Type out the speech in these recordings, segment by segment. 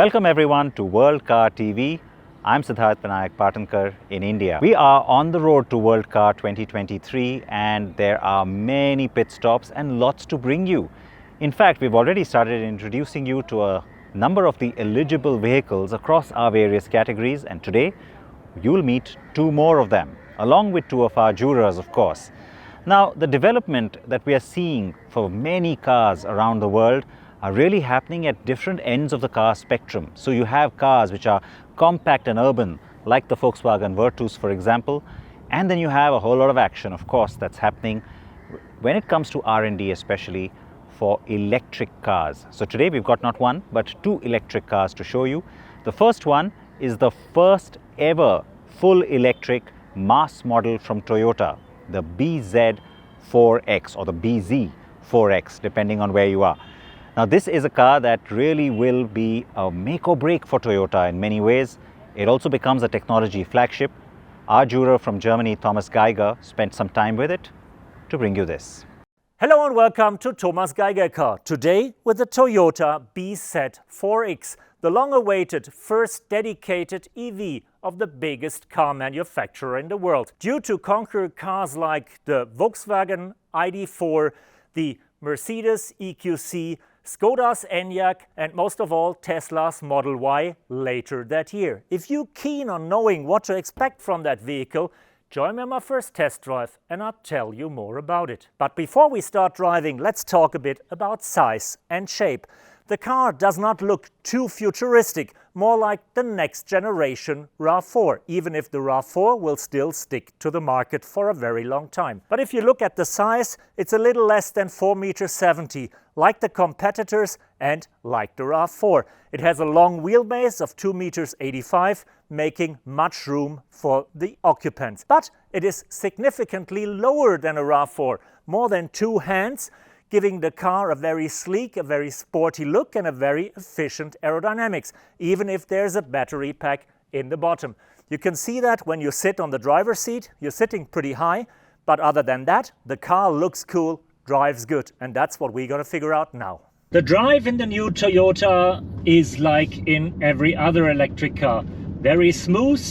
Welcome everyone to World Car TV. I'm Siddharth Patankar in India. We are on the road to World Car 2023 and there are many pit stops and lots to bring you. In fact, we've already started introducing you to a number of the eligible vehicles across our various categories, and today you'll meet two more of them, along with two of our jurors, of course. Now, the development that we are seeing for many cars around the world are really happening at different ends of the car spectrum. So you have cars which are compact and urban, like the Volkswagen Virtus, for example, and then you have a whole lot of action, of course, that's happening when it comes to R&D, especially for electric cars. So today we've got not one, but two electric cars to show you. The first one is the first ever full electric mass model from Toyota, the bZ4x or the bZ4x, depending on where you are. Now, this is a car that really will be a make or break for Toyota in many ways. It also becomes a technology flagship. Our juror from Germany, Thomas Geiger, spent some time with it to bring you this. Hello and welcome to Thomas Geiger Car. Today with the Toyota bZ4x, the long-awaited first dedicated EV of the biggest car manufacturer in the world. Due to conquer cars like the Volkswagen ID.4, the Mercedes EQC, Škoda's Enyaq and most of all Tesla's Model Y later that year. If you're keen on knowing what to expect from that vehicle, join me on my first test drive and I'll tell you more about it. But before we start driving, let's talk a bit about size and shape. The car does not look too futuristic, more like the next generation RAV4, even if the RAV4 will still stick to the market for a very long time. But if you look at the size, it's a little less than 4.70 meters, like the competitors and like the RAV4. It has a long wheelbase of 2.85 meters, making much room for the occupants. But it is significantly lower than a RAV4, more than 2 hands, giving the car a very sleek, a very sporty look and a very efficient aerodynamics, even if there's a battery pack in the bottom. You can see that when you sit on the driver's seat, you're sitting pretty high, but other than that, the car looks cool, drives good, and that's what we're gonna figure out now. The drive in the new Toyota is like in every other electric car, very smooth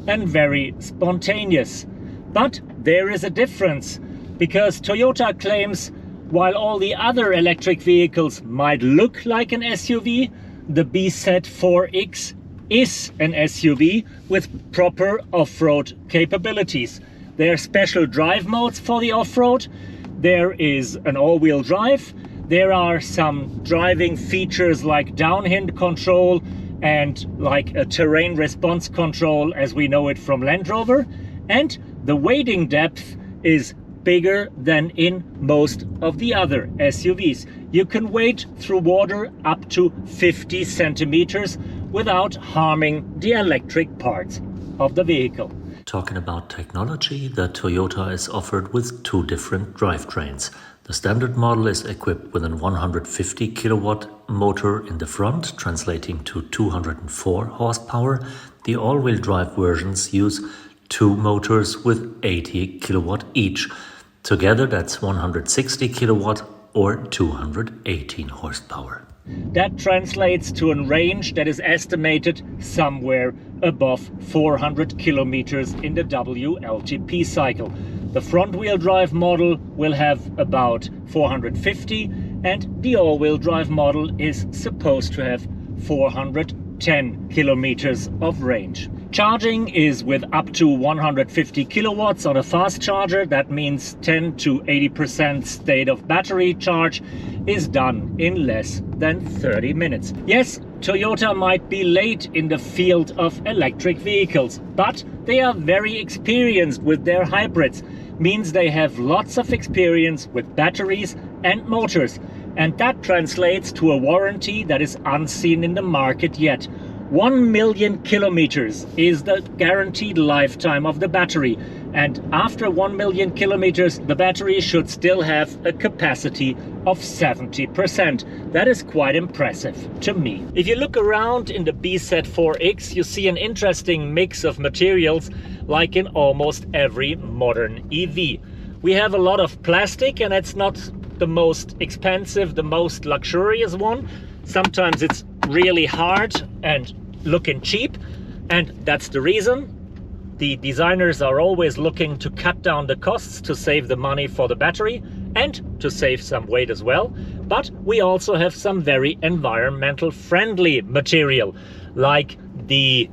and very spontaneous. But there is a difference, because Toyota claims while all the other electric vehicles might look like an SUV, the bZ4x is an SUV with proper off-road capabilities. There are special drive modes for the off-road. There is an all-wheel drive. There are some driving features like downhill control and like a terrain response control as we know it from Land Rover. And the wading depth is bigger than in most of the other SUVs. You can wade through water up to 50 centimeters without harming the electric parts of the vehicle. Talking about technology, the Toyota is offered with two different drivetrains. The standard model is equipped with a 150 kilowatt motor in the front, translating to 204 horsepower. The all-wheel drive versions use two motors with 80 kilowatt each. Together, that's 160 kilowatt or 218 horsepower. That translates to a range that is estimated somewhere above 400 kilometers in the WLTP cycle. The front-wheel drive model will have about 450 and the all-wheel drive model is supposed to have 410 kilometers of range. Charging is with up to 150 kilowatts on a fast charger. That means 10 to 80% state of battery charge is done in less than 30 minutes. Yes, Toyota might be late in the field of electric vehicles, but they are very experienced with their hybrids. Means they have lots of experience with batteries and motors. And that translates to a warranty that is unseen in the market yet. 1 million kilometers is the guaranteed lifetime of the battery, and after 1 million kilometers the battery should still have a capacity of 70%. That is quite impressive to me. If you look around in the bZ4x, you see an interesting mix of materials like in almost every modern EV. We have a lot of plastic, and it's not the most expensive, the most luxurious one. Sometimes it's really hard and looking cheap, and that's the reason. The designers are always looking to cut down the costs to save the money for the battery and to save some weight as well. But we also have some very environmental friendly material, like the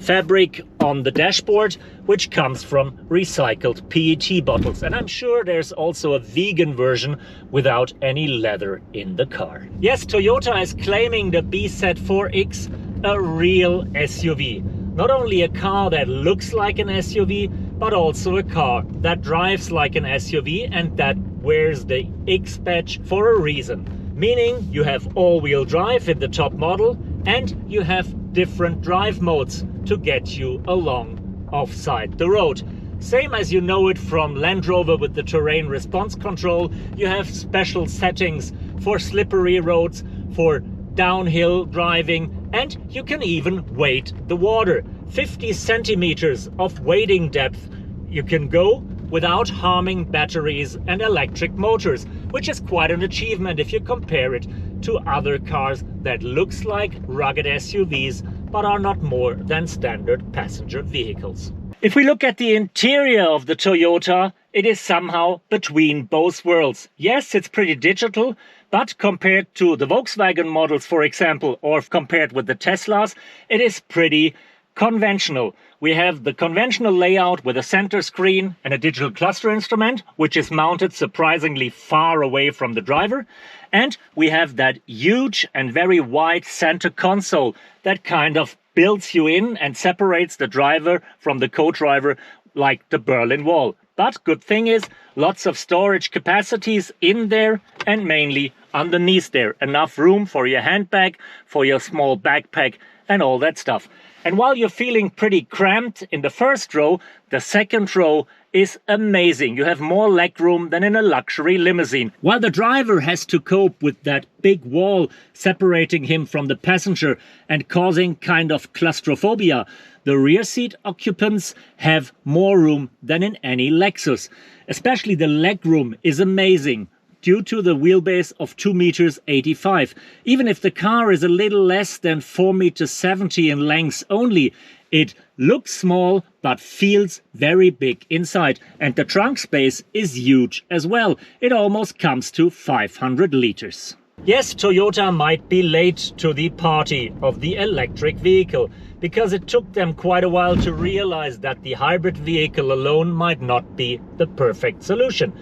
fabric on the dashboard, which comes from recycled PET bottles. And I'm sure there's also a vegan version without any leather in the car. Yes, Toyota is claiming the bZ4x a real SUV. Not only a car that looks like an SUV, but also a car that drives like an SUV and that wears the X badge for a reason. Meaning you have all-wheel drive in the top model and you have different drive modes to get you along offside the road. Same as you know it from Land Rover with the terrain response control. You have special settings for slippery roads, for downhill driving, and you can even wade the water. 50 centimeters of wading depth you can go without harming batteries and electric motors, which is quite an achievement if you compare it to other cars that looks like rugged SUVs but are not more than standard passenger vehicles. If we look at the interior of the Toyota, it is somehow between both worlds. Yes, it's pretty digital, but compared to the Volkswagen models, for example, or compared with the Teslas, it is pretty conventional. We have the conventional layout with a center screen and a digital cluster instrument, which is mounted surprisingly far away from the driver. And we have that huge and very wide center console that kind of builds you in and separates the driver from the co-driver like the Berlin Wall. But good thing is, lots of storage capacities in there and mainly underneath there. Enough room for your handbag, for your small backpack and all that stuff. And while you're feeling pretty cramped in the first row, the second row is amazing. You have more legroom than in a luxury limousine. While the driver has to cope with that big wall separating him from the passenger and causing kind of claustrophobia, the rear seat occupants have more room than in any Lexus. Especially the legroom is amazing, due to the wheelbase of 2.85 meters. Even if the car is a little less than 4.70 meters in length only, it looks small but feels very big inside. And the trunk space is huge as well. It almost comes to 500 liters. Yes, Toyota might be late to the party of the electric vehicle, because it took them quite a while to realize that the hybrid vehicle alone might not be the perfect solution.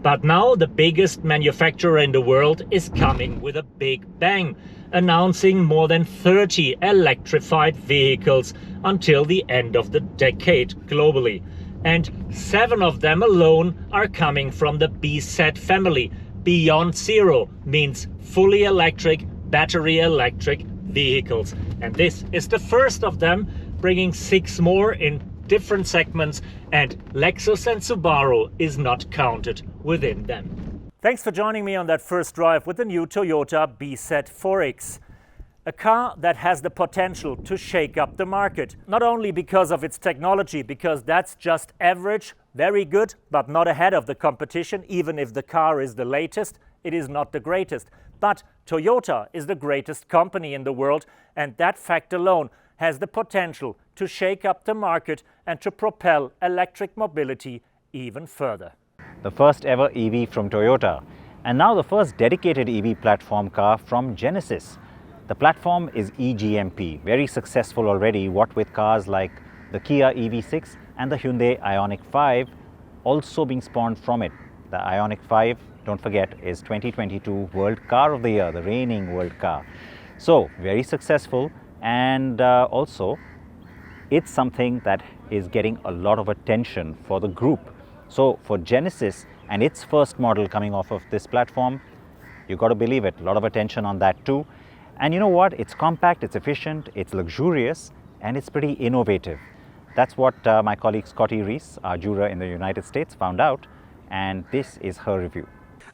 But now the biggest manufacturer in the world is coming with a big bang, announcing more than 30 electrified vehicles until the end of the decade globally. And 7 of them alone are coming from the bZ family. Beyond Zero means fully electric, battery electric vehicles. And this is the first of them, bringing 6 more in different segments, and Lexus and Subaru is not counted within them. Thanks for joining me on that first drive with the new Toyota bZ4x. A car that has the potential to shake up the market. Not only because of its technology, because that's just average, very good, but not ahead of the competition. Even if the car is the latest, it is not the greatest. But Toyota is the greatest company in the world, and that fact alone has the potential to shake up the market and to propel electric mobility even further. The first ever EV from Toyota, and now the first dedicated EV platform car from Genesis. The platform is eGMP, very successful already, what with cars like the Kia EV6 and the Hyundai Ioniq 5 also being spawned from it. The Ioniq 5, don't forget, is 2022 World Car of the Year, the reigning World Car. So, very successful. And also, it's something that is getting a lot of attention for the group. So for Genesis and its first model coming off of this platform, you got to believe it, a lot of attention on that too. And you know what? It's compact, it's efficient, it's luxurious, and it's pretty innovative. That's what my colleague Scotty Reiss, our juror in the United States, found out. And this is her review.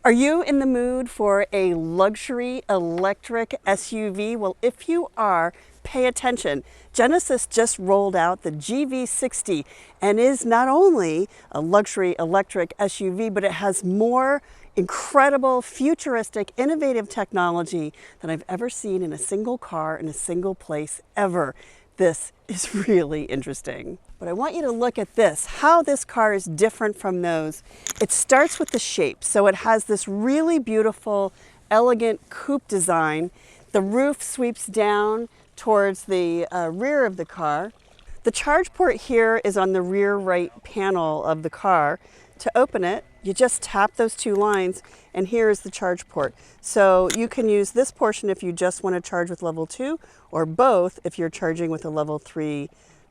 Are you in the mood for a luxury electric SUV? Well, if you are, pay attention. Genesis just rolled out the GV60 and is not only a luxury electric SUV, but it has more incredible, futuristic, innovative technology that I've ever seen in a single car in a single place ever. This is really interesting. But I want you to look at this, how this car is different from those. It starts with the shape. So it has this really beautiful, elegant coupe design. The roof sweeps down towards the rear of the car. The charge port here is on the rear right panel of the car. To open it, you just tap those two lines, and here is the charge port. So you can use this portion if you just want to charge with level 2, or both if you're charging with a level 3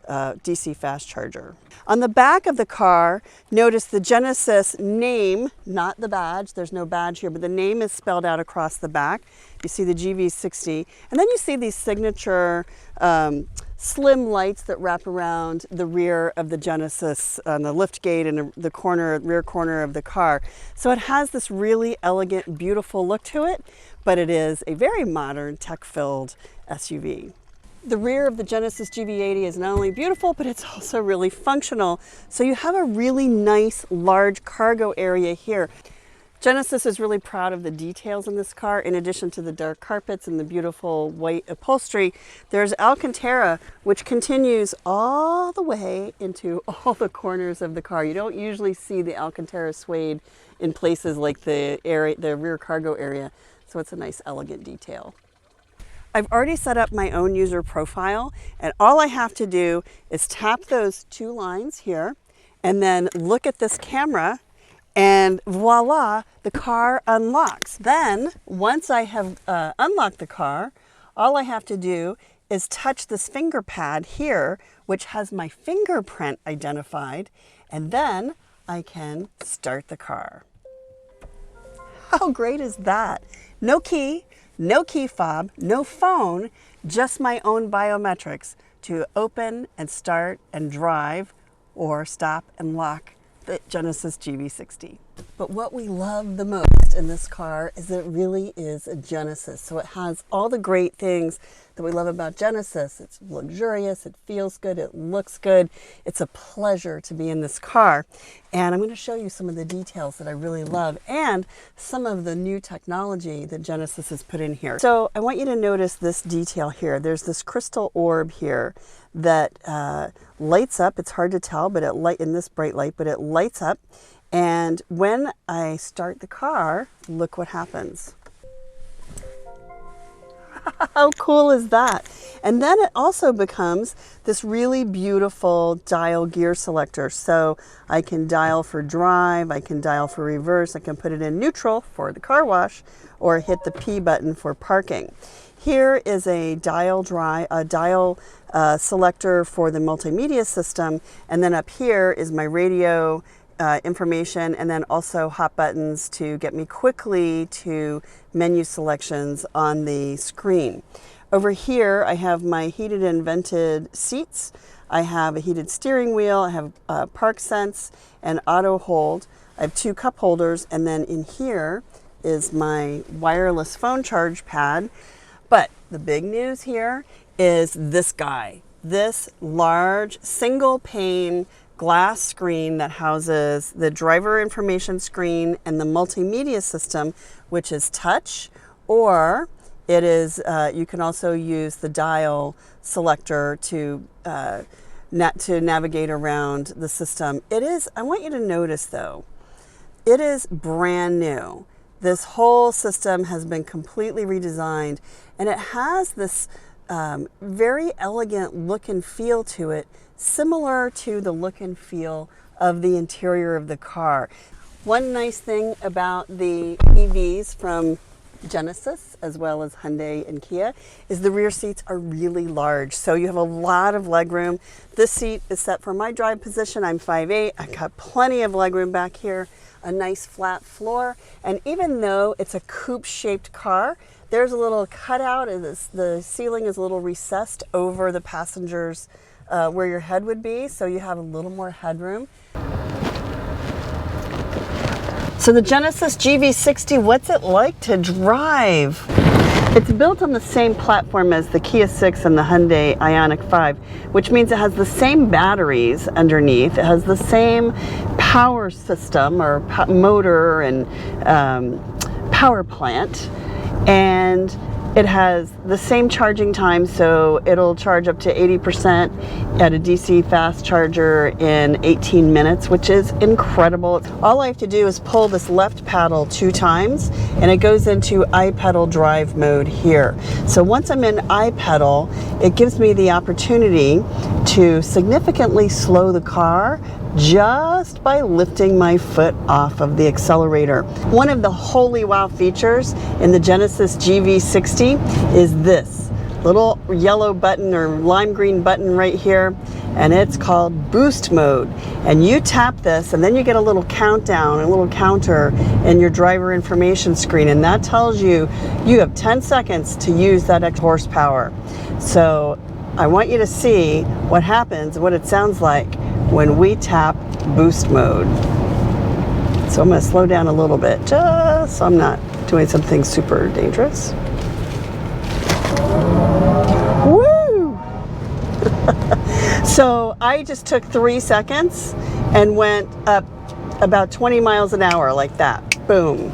DC fast charger. On the back of the car, notice the Genesis name, not the badge. There's no badge here, but the name is spelled out across the back. You see the GV60, and then you see these signature slim lights that wrap around the rear of the Genesis on the lift gate and the rear corner of the car. So it has this really elegant, beautiful look to it, but it is a very modern, tech-filled SUV. The rear of the Genesis GV80 is not only beautiful, but it's also really functional. So you have a really nice, large cargo area here. Genesis is really proud of the details in this car. In addition to the dark carpets and the beautiful white upholstery, there's Alcantara, which continues all the way into all the corners of the car. You don't usually see the Alcantara suede in places like the rear cargo area. So it's a nice, elegant detail. I've already set up my own user profile, and all I have to do is tap those two lines here and then look at this camera, and voila, the car unlocks. Then, once I have unlocked the car, all I have to do is touch this finger pad here, which has my fingerprint identified, and then I can start the car. How great is that? No key, no key fob, no phone, just my own biometrics to open and start and drive or stop and lock the Genesis GV60. But what we love the most in this car is that it really is a Genesis. So it has all the great things that we love about Genesis. It's luxurious, it feels good, it looks good. It's a pleasure to be in this car. And I'm going to show you some of the details that I really love and some of the new technology that Genesis has put in here. So I want you to notice this detail here. There's this crystal orb here that lights up. It's hard to tell, but in this bright light, but it lights up. And when I start the car, look what happens. How cool is that? And then it also becomes this really beautiful dial gear selector. So I can dial for drive, I can dial for reverse, I can put it in neutral for the car wash, or hit the P button for parking. Here is a dial selector for the multimedia system, and then up here is my radio information, and then also hot buttons to get me quickly to menu selections on the screen. Over here I have my heated and vented seats. I have a heated steering wheel, I have park sense and auto hold. I have two cup holders, and then in here is my wireless phone charge pad. But the big news here is this guy, this large single pane glass screen that houses the driver information screen and the multimedia system, which is touch, or it is, you can also use the dial selector to navigate around the system. It is, I want you to notice though, it is brand new. This whole system has been completely redesigned, and it has this very elegant look and feel to it, similar to the look and feel of the interior of the car. One nice thing about the EVs from Genesis, as well as Hyundai and Kia, is the rear seats are really large. So you have a lot of legroom. This seat is set for my drive position. I'm 5'8". I've got plenty of legroom back here, a nice flat floor. And even though it's a coupe-shaped car, there's a little cutout, and the ceiling is a little recessed over the passengers where your head would be, so you have a little more headroom. So the Genesis GV60, what's it like to drive? It's built on the same platform as the Kia 6 and the Hyundai Ioniq 5, which means it has the same batteries underneath. It has the same power system or motor and power plant, and it has the same charging time, so it'll charge up to 80% at a DC fast charger in 18 minutes, which is incredible. All I have to do is pull this left paddle 2 times, and it goes into iPedal drive mode here. So once I'm in iPedal, it gives me the opportunity to significantly slow the car just by lifting my foot off of the accelerator. One of the holy wow features in the Genesis GV60 is this little yellow button or lime green button right here, and it's called boost mode. And you tap this and then you get a little countdown, a little counter in your driver information screen, and that tells you you have 10 seconds to use that extra horsepower. So I want you to see what happens, what it sounds like when we tap boost mode. So I'm going to slow down a little bit, just so I'm not doing something super dangerous. Woo! So I just took 3 seconds and went up about 20 miles an hour like that. Boom.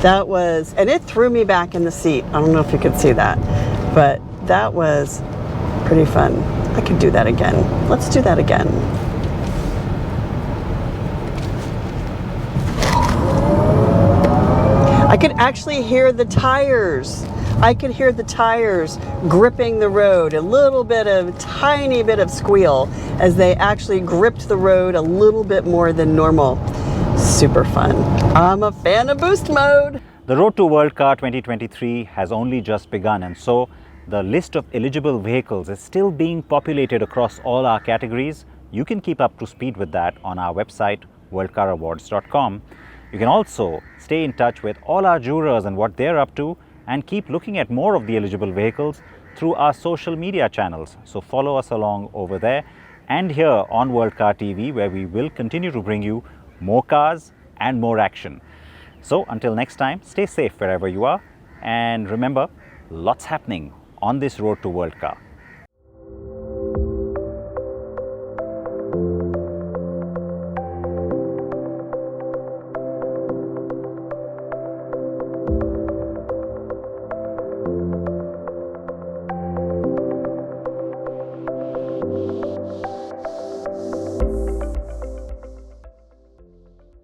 That was, and it threw me back in the seat. I don't know if you could see that, but that was pretty fun. I could do that again. Let's do that again. I could actually hear the tires. I could hear the tires gripping the road. Tiny bit of squeal as they actually gripped the road a little bit more than normal. Super fun. I'm a fan of boost mode. The road to World Car 2023 has only just begun, and so the list of eligible vehicles is still being populated across all our categories. You can keep up to speed with that on our website, worldcarawards.com. You can also stay in touch with all our jurors and what they're up to, and keep looking at more of the eligible vehicles through our social media channels. So follow us along over there and here on World Car TV, where we will continue to bring you more cars and more action. So until next time, stay safe wherever you are, and remember, lots happening on this road to World Car.